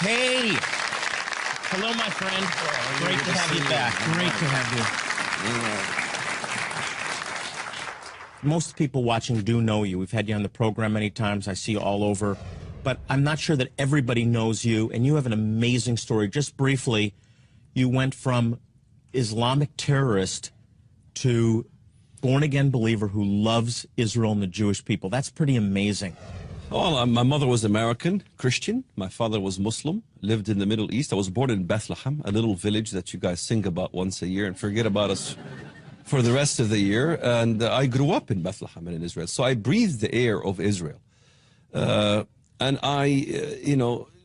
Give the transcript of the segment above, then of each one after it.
Hey! Hello, my friend. Great to have you back. Great to have you. Most people watching do know you. We've had you on the program many times. I see you all over. But I'm not sure that everybody knows you, and you have an amazing story. Just briefly, you went from Islamic terrorist to born-again believer who loves Israel and the Jewish people. That's pretty amazing. Well, my mother was American, Christian. My father was Muslim, lived in the Middle East. I was born in Bethlehem, a little village that you guys sing about once a year and forget about us for the rest of the year. And I grew up in Bethlehem and in Israel. So I breathed the air of Israel. And I,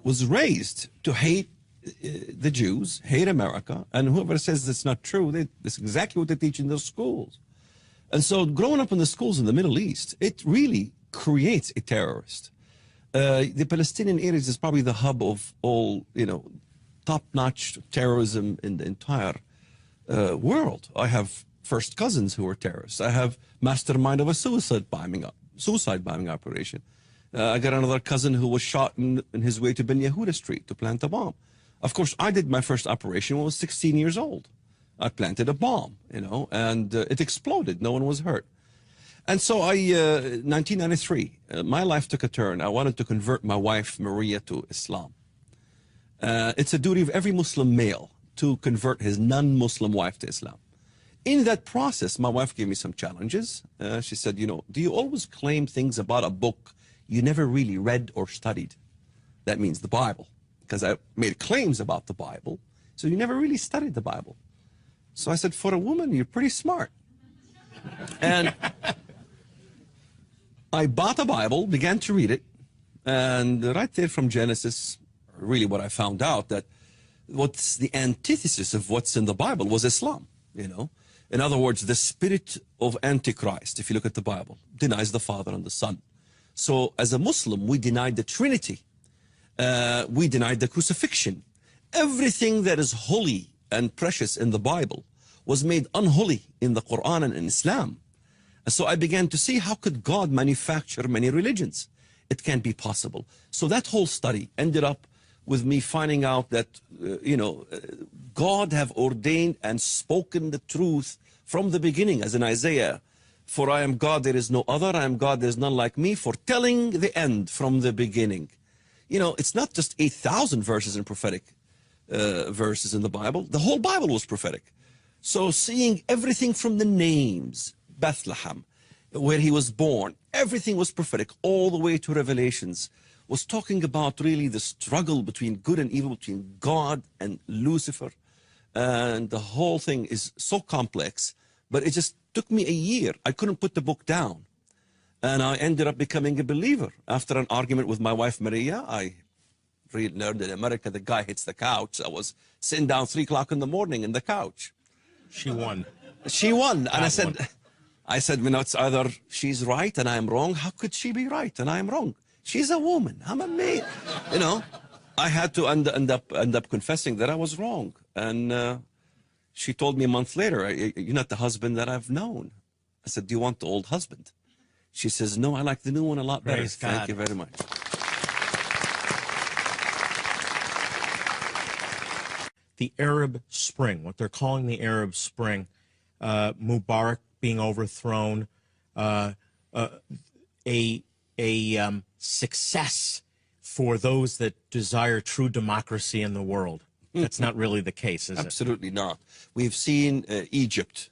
was raised to hate the Jews, hate America. And whoever says that's not true, that's exactly what they teach in those schools. And so growing up in the schools in the Middle East, it really creates a terrorist. The Palestinian areas is probably the hub of all, top-notch terrorism in the entire world. I have first cousins who were terrorists. I have mastermind of a suicide bombing operation. I got another cousin who was shot in his way to Ben Yehuda Street to plant a bomb. Of course, I did my first operation when I was 16 years old. I planted a bomb, and it exploded. No one was hurt. And so 1993, my life took a turn. I wanted to convert my wife, Maria, to Islam. It's a duty of every Muslim male to convert his non-Muslim wife to Islam. In that process, my wife gave me some challenges. She said, do you always claim things about a book you never really read or studied? That means the Bible, because I made claims about the Bible, so you never really studied the Bible. So I said, for a woman, you're pretty smart. And I bought a Bible, began to read it, and right there from Genesis, really what I found out, that what's the antithesis of what's in the Bible was Islam, In other words, the spirit of Antichrist, if you look at the Bible, denies the Father and the Son. So as a Muslim, we denied the Trinity. We denied the crucifixion. Everything that is holy and precious in the Bible was made unholy in the Quran and in Islam. So I began to see, how could God manufacture many religions? It can't be possible. So that whole study ended up with me finding out that, God have ordained and spoken the truth from the beginning, as in Isaiah. For I am God, there is no other. I am God, there is none like me, foretelling the end from the beginning. It's not just 8,000 verses in prophetic verses in the Bible. The whole Bible was prophetic. So seeing everything from the names, Bethlehem, where he was born, everything was prophetic, all the way to Revelations, was talking about really the struggle between good and evil, between God and Lucifer. And the whole thing is so complex, but it just took me a year. I couldn't put the book down. And I ended up becoming a believer. After an argument with my wife, Maria, I really learned in America, the guy hits the couch. I was sitting down 3 o'clock in the morning in the couch. She won. She won. And I said, it's either she's right and I'm wrong. How could she be right and I'm wrong? She's a woman. I'm a man. I had to end up confessing that I was wrong. And she told me a month later, you're not the husband that I've known. I said, do you want the old husband? She says, no, I like the new one a lot better. Thank you very much. The Arab Spring, what they're calling the Arab Spring, Mubarak being overthrown, a success for those that desire true democracy in the world. That's not really the case, is it? Absolutely not. We've seen Egypt.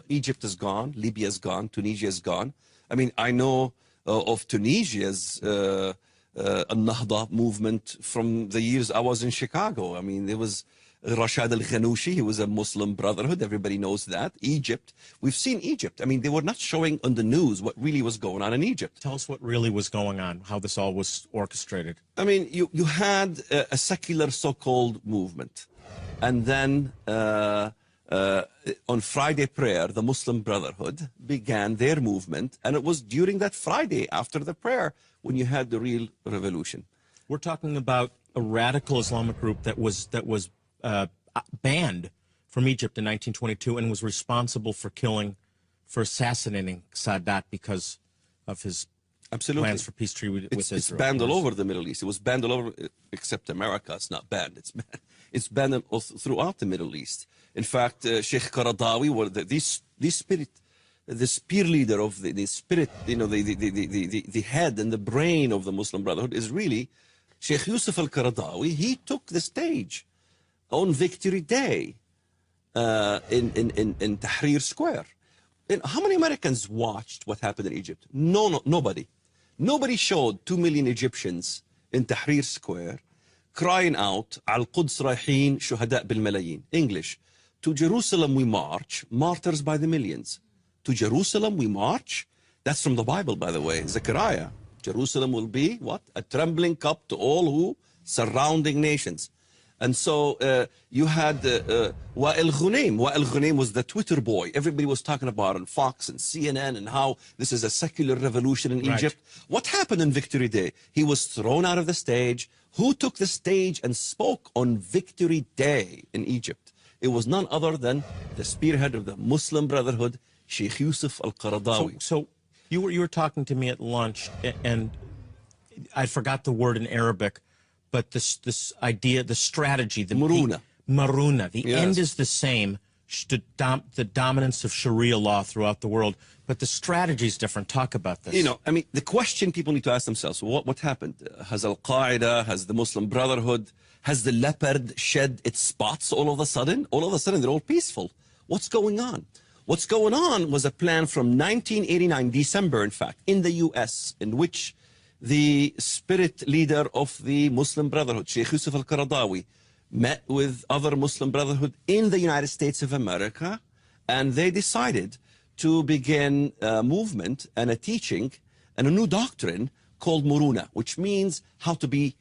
Egypt is gone. Libya is gone. Tunisia is gone. I mean, I know of Tunisia's Al-Nahda movement from the years I was in Chicago. I mean, there was Rashad al-Ghanouchi, he was a Muslim Brotherhood. Everybody knows that. Egypt. We've seen Egypt. I mean, they were not showing on the news what really was going on in Egypt. Tell us what really was going on, how this all was orchestrated. I mean, you had a secular so-called movement. And then on Friday prayer, the Muslim Brotherhood began their movement. And it was during that Friday after the prayer when you had the real revolution. We're talking about a radical Islamic group that was banned from Egypt in 1922 and was responsible for assassinating Sadat because of his Absolutely. plans for peace treaty with Israel. It's banned all over the Middle East. It was banned all over, except America. It's not banned. It's banned throughout the Middle East. In fact, Sheikh Qaradawi, the spear leader of the spirit, you know, the head and the brain of the Muslim Brotherhood is really Sheikh Yusuf al-Qaradawi. He took the stage on Victory Day in Tahrir Square. And how many Americans watched what happened in Egypt? Nobody. Nobody showed 2 million Egyptians in Tahrir Square crying out, Al-Quds Rahin Shuhada bil Malayin. English, to Jerusalem we march, martyrs by the millions. To Jerusalem we march. That's from the Bible, by the way, Zechariah. Jerusalem will be, what? A trembling cup to all who? Surrounding nations. And so you had Wa'il Ghunaim. Wa'il Ghunaim was the Twitter boy. Everybody was talking about on Fox and CNN and how this is a secular revolution in Egypt. What happened on Victory Day? He was thrown out of the stage. Who took the stage and spoke on Victory Day in Egypt? It was none other than the spearhead of the Muslim Brotherhood, Sheikh Yusuf al-Qaradawi. So you were talking to me at lunch, and I forgot the word in Arabic, but this idea, the strategy, the Maruna. Maruna. The Yes. end is the same, the dominance of Sharia law throughout the world, but the strategy is different. Talk about this. You know, I mean, the question people need to ask themselves, what happened? Has Al-Qaeda, has the Muslim Brotherhood, has the leopard shed its spots all of a sudden? All of a sudden, they're all peaceful. What's going on? What's going on was a plan from 1989, December, in fact, in the U.S., in which the spirit leader of the Muslim Brotherhood, Sheikh Yusuf al-Qaradawi, met with other Muslim Brotherhood in the United States of America, and they decided to begin a movement and a teaching and a new doctrine called Muruna, which means how to be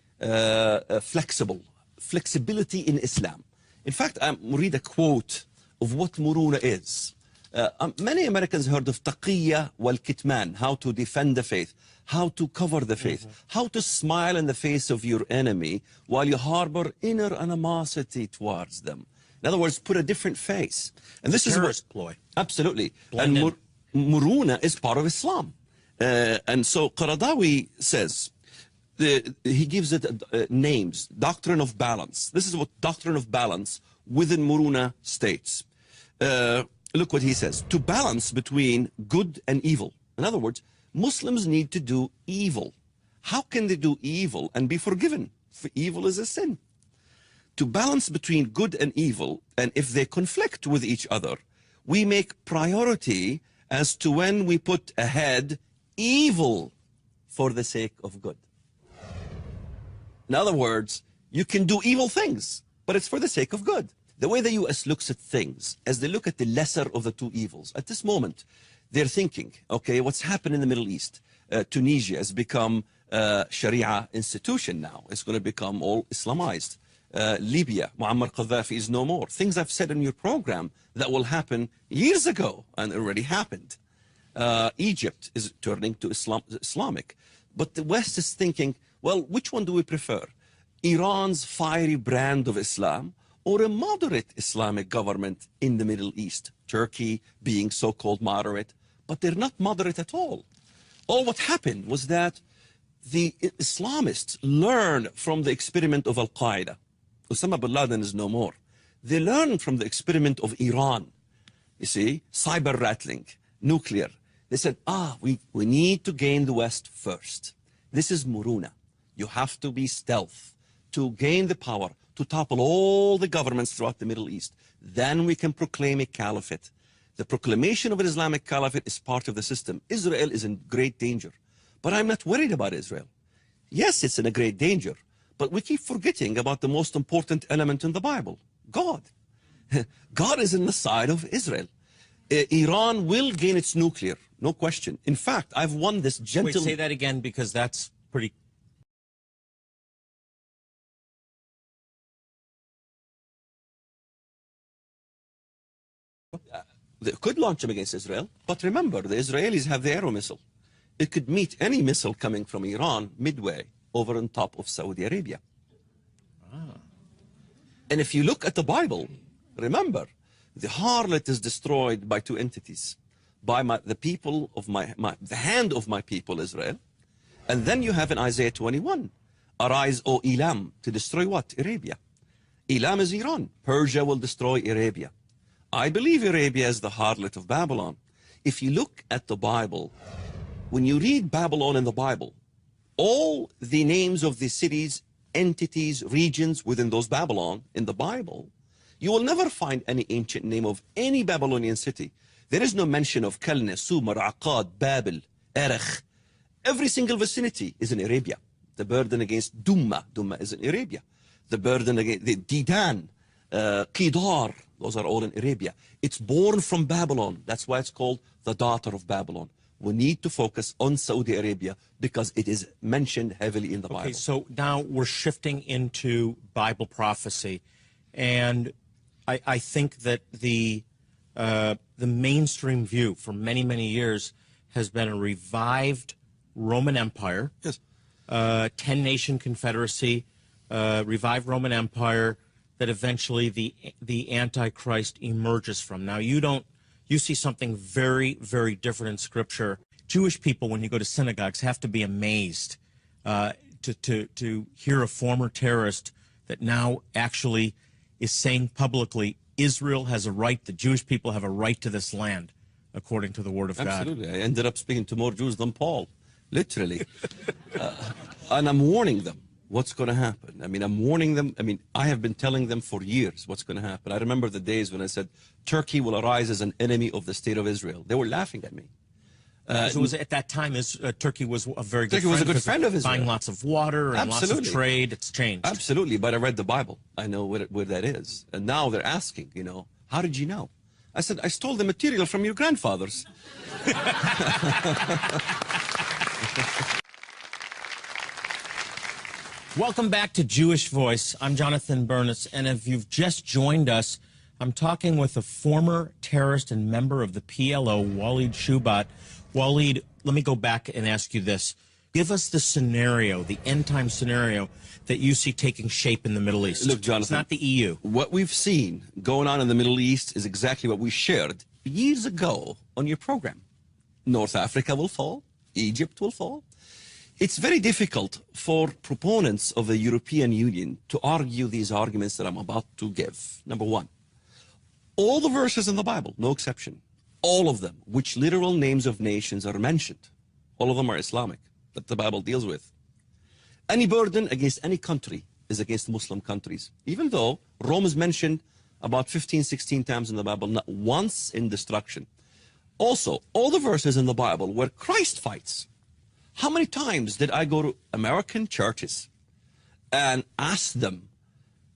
flexible, flexibility in Islam. In fact, I'll read a quote of what Muruna is. Many Americans heard of taqiyya wal kitman, how to defend the faith, how to cover the faith, how to smile in the face of your enemy while you harbor inner animosity towards them. In other words, put a different face. And this is terrorist ploy. Absolutely. Blend And Muruna is part of Islam. And so Qaradawi says, he gives it names, doctrine of balance. This is what doctrine of balance within Muruna states. Look what he says. To balance between good and evil. In other words, Muslims need to do evil. How can they do evil and be forgiven? For evil is a sin. To balance between good and evil, and if they conflict with each other, we make priority as to when we put ahead evil for the sake of good. In other words, you can do evil things, but it's for the sake of good. The way the U.S. looks at things, as they look at the lesser of the two evils, at this moment, they're thinking, okay, what's happened in the Middle East? Tunisia has become a Sharia institution now. It's going to become all Islamized. Libya, Muammar Gaddafi is no more. Things I've said in your program that will happen years ago and already happened. Egypt is turning to Islamic. But the West is thinking, well, which one do we prefer? Iran's fiery brand of Islam or a moderate Islamic government in the Middle East? Turkey being so-called moderate, but they're not moderate at all. All what happened was that the Islamists learned from the experiment of Al-Qaeda. Osama bin Laden is no more. They learned from the experiment of Iran. You see, cyber rattling, nuclear. They said, we need to gain the West first. This is Muruna. You have to be stealth to gain the power, to topple all the governments throughout the Middle East. Then we can proclaim a caliphate. The proclamation of an Islamic caliphate is part of the system. Israel is in great danger. But I'm not worried about Israel. Yes, it's in a great danger. But we keep forgetting about the most important element in the Bible, God. God is in the side of Israel. Iran will gain its nuclear, no question. In fact, I've won this gentle... Wait, say that again, because that's pretty... They could launch them against Israel, but remember, the Israelis have the Arrow missile. It could meet any missile coming from Iran midway over on top of Saudi Arabia. And if you look at the Bible, remember, the harlot is destroyed by two entities, by the people of the hand of my people Israel, And then you have in Isaiah 21, arise, O Elam, to destroy what? Arabia. Elam is Iran. Persia will destroy Arabia. I believe Arabia is the harlot of Babylon. If you look at the Bible, when you read Babylon in the Bible, all the names of the cities, entities, regions within those Babylon in the Bible, you will never find any ancient name of any Babylonian city. There is no mention of Kalna, Sumer, Akkad, Babel, Erech. Every single vicinity is in Arabia. The burden against Dumma is in Arabia. The burden against the Didan, Qidar, those are all in Arabia. It's born from Babylon. That's why it's called the daughter of Babylon. We need to focus on Saudi Arabia because it is mentioned heavily in the Bible. Okay, so now we're shifting into Bible prophecy, and I think that the mainstream view for many, many years has been a revived Roman Empire, yes, 10-nation confederacy, revived Roman Empire that eventually the Antichrist emerges from. Now, you see something very, very different in Scripture. Jewish people, when you go to synagogues, have to be amazed to hear a former terrorist that now actually is saying publicly, Israel has a right, the Jewish people have a right to this land, according to the Word of God. Absolutely. I ended up speaking to more Jews than Paul, literally. And I'm warning them what's going to happen. I mean, I'm warning them. I mean, I have been telling them for years what's going to happen. I remember the days when I said, Turkey will arise as an enemy of the state of Israel. They were laughing at me. So it was at that time, Turkey was a very good Turkey was a good friend of Israel. Buying lots of water and Absolutely. lots of trade. It's changed. Absolutely, but I read the Bible. I know where that is. And now they're asking, how did you know? I said, I stole the material from your grandfathers. Welcome back to Jewish Voice. I'm Jonathan Bernis, and if you've just joined us, I'm talking with a former terrorist and member of the PLO, Walid Shoebat. Walid, let me go back and ask you this. Give us the scenario, the end-time scenario that you see taking shape in the Middle East. Look, Jonathan, it's not the EU. What we've seen going on in the Middle East is exactly what we shared years ago on your program. North Africa will fall. Egypt will fall. It's very difficult for proponents of the European Union to argue these arguments that I'm about to give. Number one, all the verses in the Bible, no exception, all of them, which literal names of nations are mentioned, all of them are Islamic, that the Bible deals with. Any burden against any country is against Muslim countries, even though Rome is mentioned about 15, 16 times in the Bible, not once in destruction. Also, all the verses in the Bible where Christ fights. How many times did I go to American churches and ask them,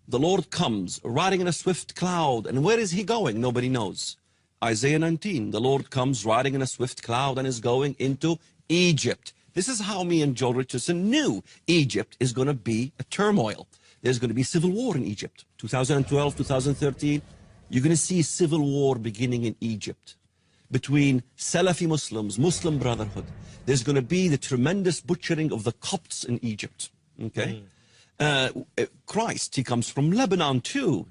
the Lord comes riding in a swift cloud, and where is he going? Nobody knows. Isaiah 19, the Lord comes riding in a swift cloud and is going into Egypt. This is how me and Joel Richardson knew Egypt is going to be a turmoil. There's going to be civil war in Egypt. 2012, 2013, you're going to see civil war beginning in Egypt between Salafi Muslims, Muslim Brotherhood. There's going to be the tremendous butchering of the Copts in Egypt. Okay? Christ, he comes from Lebanon too,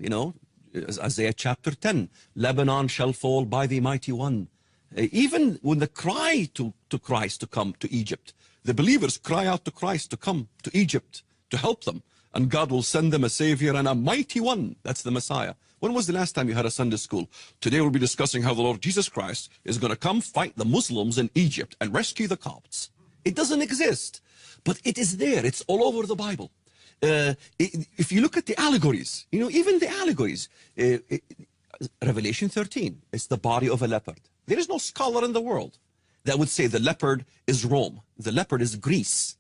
Isaiah chapter 10. Lebanon shall fall by the mighty one. Even when the cry to Christ to come to Egypt, the believers cry out to Christ to come to Egypt to help them. And God will send them a savior and a mighty one. That's the Messiah. When was the last time you had a Sunday school? Today we'll be discussing how the Lord Jesus Christ is going to come fight the Muslims in Egypt and rescue the Copts. It doesn't exist, but it is there. It's all over the Bible. If you look at the allegories, even the allegories, Revelation 13, it's the body of a leopard. There is no scholar in the world that would say the leopard is Rome. The leopard is Greece.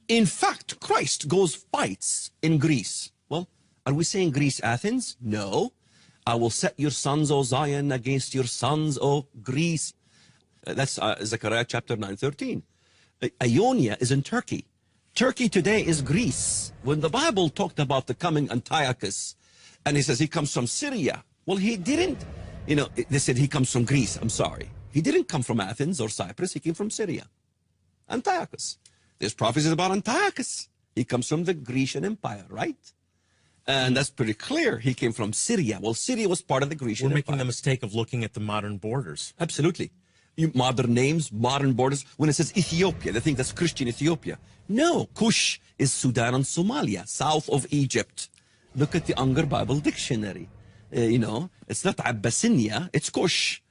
In fact, Christ fights in Greece. Well, are we saying Greece, Athens? No. I will set your sons, O Zion, against your sons, O Greece. That's Zechariah chapter 9:13. Ionia is in Turkey. Turkey today is Greece. When the Bible talked about the coming Antiochus, and he says he comes from Syria. Well, he didn't. They said he comes from Greece. I'm sorry. He didn't come from Athens or Cyprus. He came from Syria. Antiochus. There's prophecies about Antiochus. He comes from the Grecian Empire, right? And that's pretty clear. He came from Syria. Well, Syria was part of the Grecian Empire. We're making the mistake of looking at the modern borders. Absolutely. Modern names, modern borders. When it says Ethiopia, they think that's Christian Ethiopia. No, Kush is Sudan and Somalia, south of Egypt. Look at the Unger Bible Dictionary. It's not Abyssinia, it's Kush.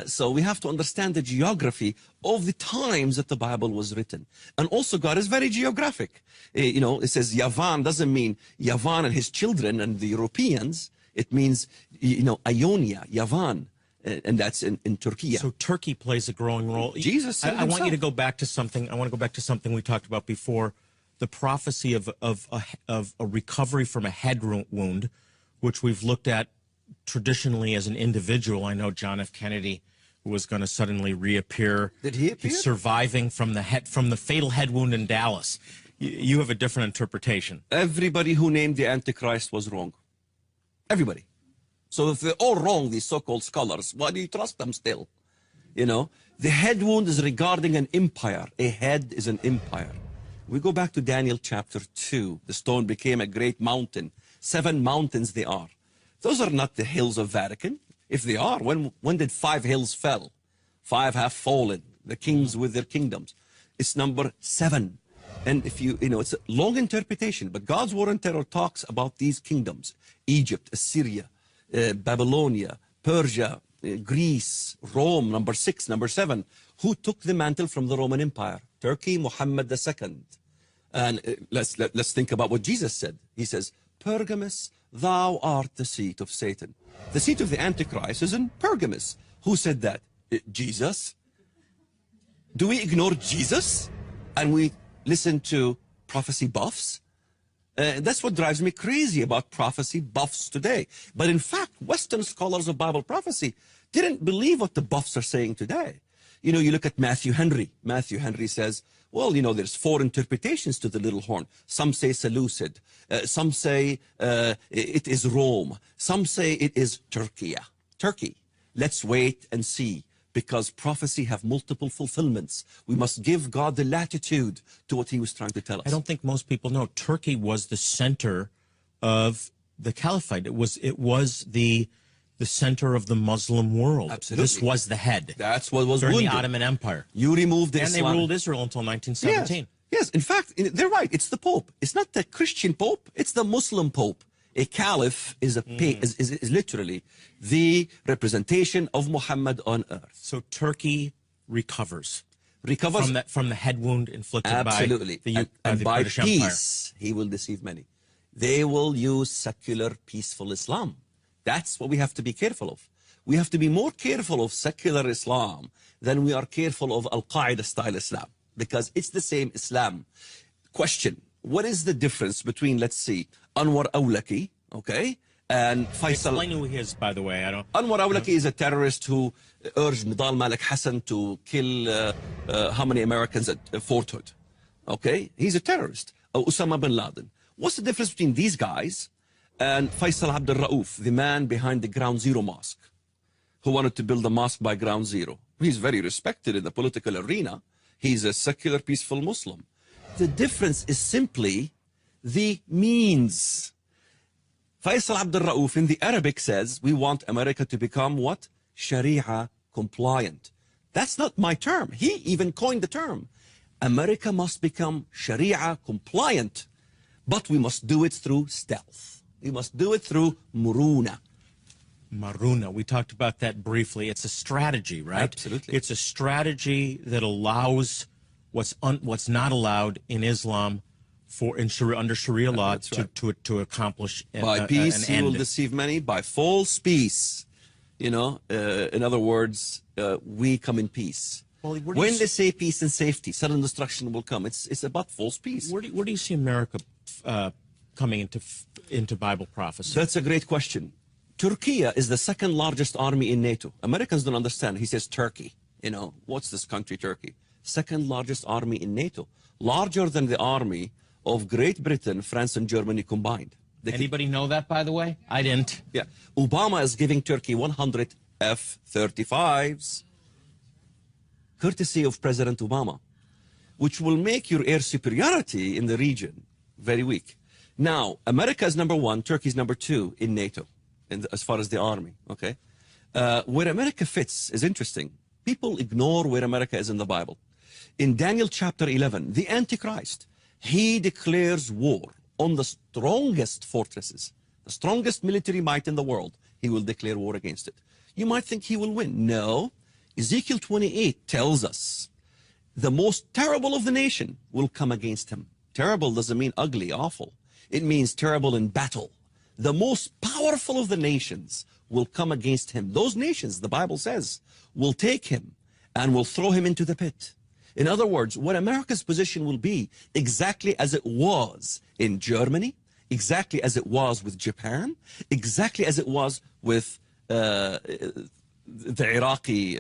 So we have to understand the geography of the times that the Bible was written. And also God is very geographic. It says Yavan doesn't mean Yavan and his children and the Europeans. It means, Ionia, Yavan. And that's in Turkey. So Turkey plays a growing role. Jesus said I want you to go back to something. I want to go back to something we talked about before, the prophecy of a recovery from a head wound, which we've looked at traditionally as an individual. I know John F. Kennedy was going to suddenly reappear. Did he appear? He's surviving from the fatal head wound in Dallas. You have a different interpretation. Everybody who named the Antichrist was wrong. Everybody. So if they're all wrong, these so-called scholars, why do you trust them still? The head wound is regarding an empire. A head is an empire. We go back to Daniel chapter 2. The stone became a great mountain. 7 mountains they are. Those are not the hills of Vatican. If they are, when did 5 hills fell? 5 have fallen, the kings with their kingdoms. It's number 7. And if it's a long interpretation, but God's war and terror talks about these kingdoms. Egypt, Assyria, Babylonia, Persia, Greece, Rome, number 6, number 7. Who took the mantle from the Roman Empire? Turkey, Muhammad II. And let's think about what Jesus said. He says, Pergamus, thou art the seat of Satan. The seat of the Antichrist is in Pergamus. Who said that? Jesus. Do we ignore Jesus and we listen to prophecy buffs? That's what drives me crazy about prophecy buffs today. But in fact, Western scholars of Bible prophecy didn't believe what the buffs are saying today. You look at Matthew Henry. Matthew Henry says, well, there's 4 interpretations to the little horn. Some say Seleucid. Some say it is Rome. Some say it is Turkey. Let's wait and see, because prophecy have multiple fulfillments. We must give God the latitude to what he was trying to tell us. I don't think most people know Turkey was the center of the caliphate. It was the center of the Muslim world. Absolutely. This was the head. That's what was during wounded. the Ottoman Empire. You removed the And Islam. they ruled Israel until 1917. Yes. In fact, they're right. It's the Pope. It's not the Christian Pope. It's the Muslim Pope. A caliph is is literally the representation of Muhammad on earth. So Turkey recovers Recovers from the head wound inflicted absolutely. by and the by British Empire. peace, he will deceive many. They will use secular, peaceful Islam. That's what we have to be careful of. We have to be more careful of secular Islam than we are careful of Al-Qaeda style Islam, because it's the same Islam. Question: what is the difference between, let's see, Anwar Awlaki, okay, and Faisal? Explain who he is, by the way. Anwar Awlaki is a terrorist who urged Nidal Malik Hassan to kill how many Americans at Fort Hood? Okay, he's a terrorist. Osama bin Laden. What's the difference between these guys and Faisal Abdul Rauf, the man behind the Ground Zero mosque, who wanted to build a mosque by Ground Zero? He's very respected in the political arena. He's a secular, peaceful Muslim. The difference is simply the means. Faisal Abdul Rauf in the Arabic says, we want America to become what? Sharia compliant. That's not my term. He even coined the term. America must become Sharia compliant, but we must do it through stealth. We must do it through muruna. Maruna. We talked about that briefly. It's a strategy, right? Absolutely. It's a strategy that allows what's not allowed in Islam under Sharia law to accomplish by peace an he end. will deceive many. By false peace, in other words, we come in peace. Well, when they say peace and safety, sudden destruction will come. It's about false peace. Where do you see America coming into Bible prophecy? That's a great question. Turkey is the second largest army in NATO. Americans don't understand. He says Turkey. What's this country, Turkey? Second largest army in NATO. Larger than the army of Great Britain, France, and Germany combined. Anybody know that, by the way? I didn't. Yeah. Obama is giving Turkey 100 F-35s, courtesy of President Obama, which will make your air superiority in the region very weak. Now, America is number 1, Turkey is number 2 in NATO, as far as the army, okay? Where America fits is interesting. People ignore where America is in the Bible. In Daniel chapter 11, the Antichrist, he declares war on the strongest fortresses, the strongest military might in the world. He will declare war against it. You might think he will win. No. Ezekiel 28 tells us the most terrible of the nation will come against him. Terrible doesn't mean ugly, awful. It means terrible in battle. The most powerful of the nations will come against him. Those nations, the Bible says, will take him and will throw him into the pit. In other words, what America's position will be exactly as it was in Germany, exactly as it was with Japan, exactly as it was with the Iraqi,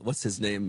what's his name?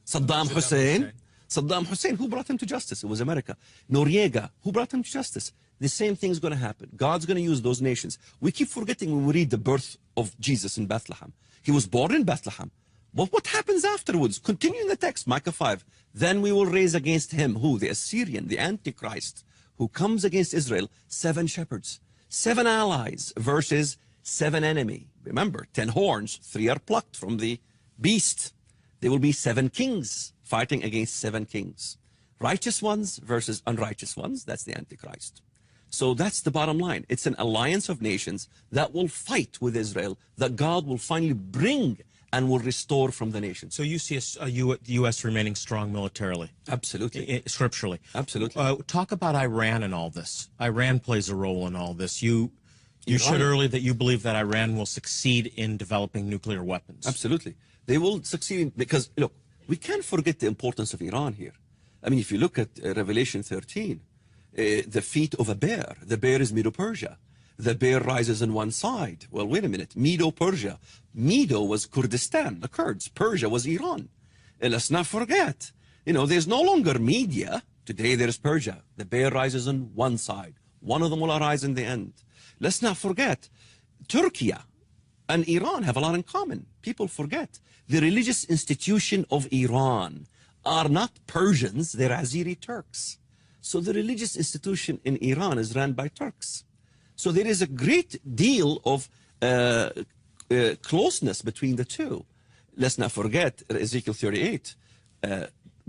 Saddam Hussein. Saddam Hussein, who brought him to justice? It was America. Noriega, who brought him to justice? The same thing's going to happen. God's going to use those nations. We keep forgetting when we read the birth of Jesus in Bethlehem. He was born in Bethlehem. But what happens afterwards? Continue in the text, Micah 5. Then we will raise against him, who? The Assyrian, the Antichrist, who comes against Israel, 7 shepherds, 7 allies versus 7 enemy. Remember, 10 horns, 3 are plucked from the beast. There will be 7 kings fighting against 7 kings. Righteous ones versus unrighteous ones, that's the Antichrist. So that's the bottom line. It's an alliance of nations that will fight with Israel, that God will finally bring and will restore from the nations. So you see the U.S. remaining strong militarily? Absolutely. Scripturally? Absolutely. Talk about Iran and all this. Iran plays a role in all this. You said earlier that you believe that Iran will succeed in developing nuclear weapons. Absolutely. They will succeed because, look, we can't forget the importance of Iran here. I mean, if you look at Revelation 13, the feet of a bear. The bear is Medo-Persia. The bear rises on one side. Well, wait a minute. Medo-Persia. Medo was Kurdistan, the Kurds. Persia was Iran. And let's not forget, there's no longer Media. Today there's Persia. The bear rises on one side. One of them will arise in the end. Let's not forget, Turkey and Iran have a lot in common. People forget. The religious institution of Iran are not Persians, they're Azeri Turks. So the religious institution in Iran is run by Turks. So there is a great deal of closeness between the two. Let's not forget Ezekiel 38.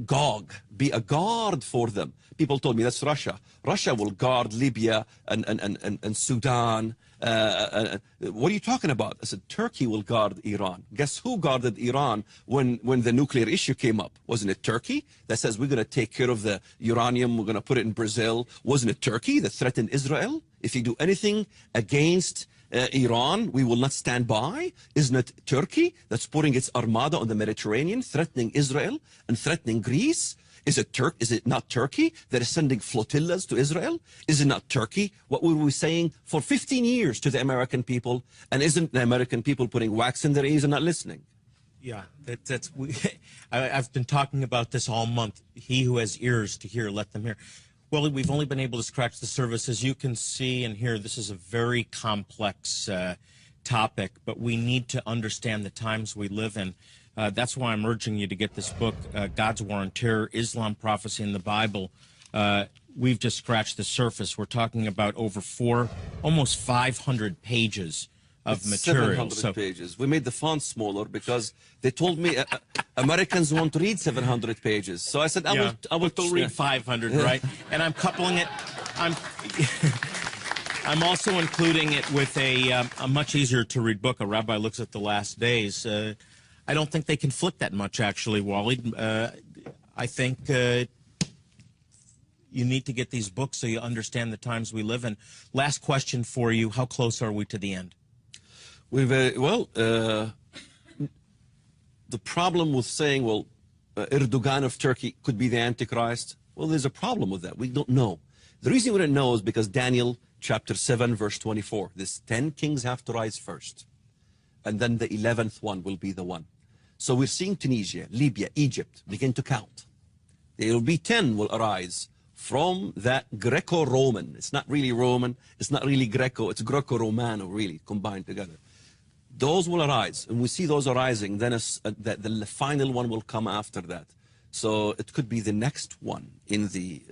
Gog, be a guard for them. People told me that's Russia. Russia will guard Libya and Sudan. What are you talking about? I said, Turkey will guard Iran. Guess who guarded Iran when the nuclear issue came up? Wasn't it Turkey that says we're going to take care of the uranium, we're going to put it in Brazil? Wasn't it Turkey that threatened Israel? If you do anything against Iran, we will not stand by. Isn't it Turkey that's putting its armada on the Mediterranean, threatening Israel and threatening Greece? Is it not Turkey that is sending flotillas to Israel? Is it not Turkey? What were we saying for 15 years to the American people? And isn't the American people putting wax in their ears and not listening? Yeah, I've been talking about this all month. He who has ears to hear, let them hear. Well, we've only been able to scratch the surface. As you can see and hear, this is a very complex topic, but we need to understand the times we live in. That's why I'm urging you to get this book, God's War on Terror, Islam, Prophecy, and the Bible. We've just scratched the surface. We're talking about over almost 500 pages of material. 700 pages. We made the font smaller because they told me Americans won't read 700 pages. So I said, I will read 500, right? And I'm coupling it. I'm also including it with a much easier to read book. A Rabbi Looks at the Last Days. I don't think they conflict that much, actually, Walid. I think you need to get these books so you understand the times we live in. Last question for you. How close are we to the end? The problem with saying, Erdogan of Turkey could be the Antichrist, well, there's a problem with that. We don't know. The reason we don't know is because Daniel chapter 7, verse 24, these 10 kings have to rise first, and then the 11th one will be the one. So we're seeing Tunisia, Libya, Egypt begin to count. There will be 10 will arise from that Greco-Roman. It's not really Roman, it's not really Greco, it's Greco-Romano, really, combined together. Those will arise, and we see those arising, then the final one will come after that. So it could be the next one in the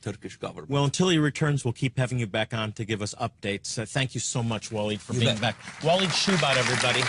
Turkish government. Well, until he returns, we'll keep having you back on to give us updates. Thank you so much, Walid, for being back. Walid Shoebat, everybody.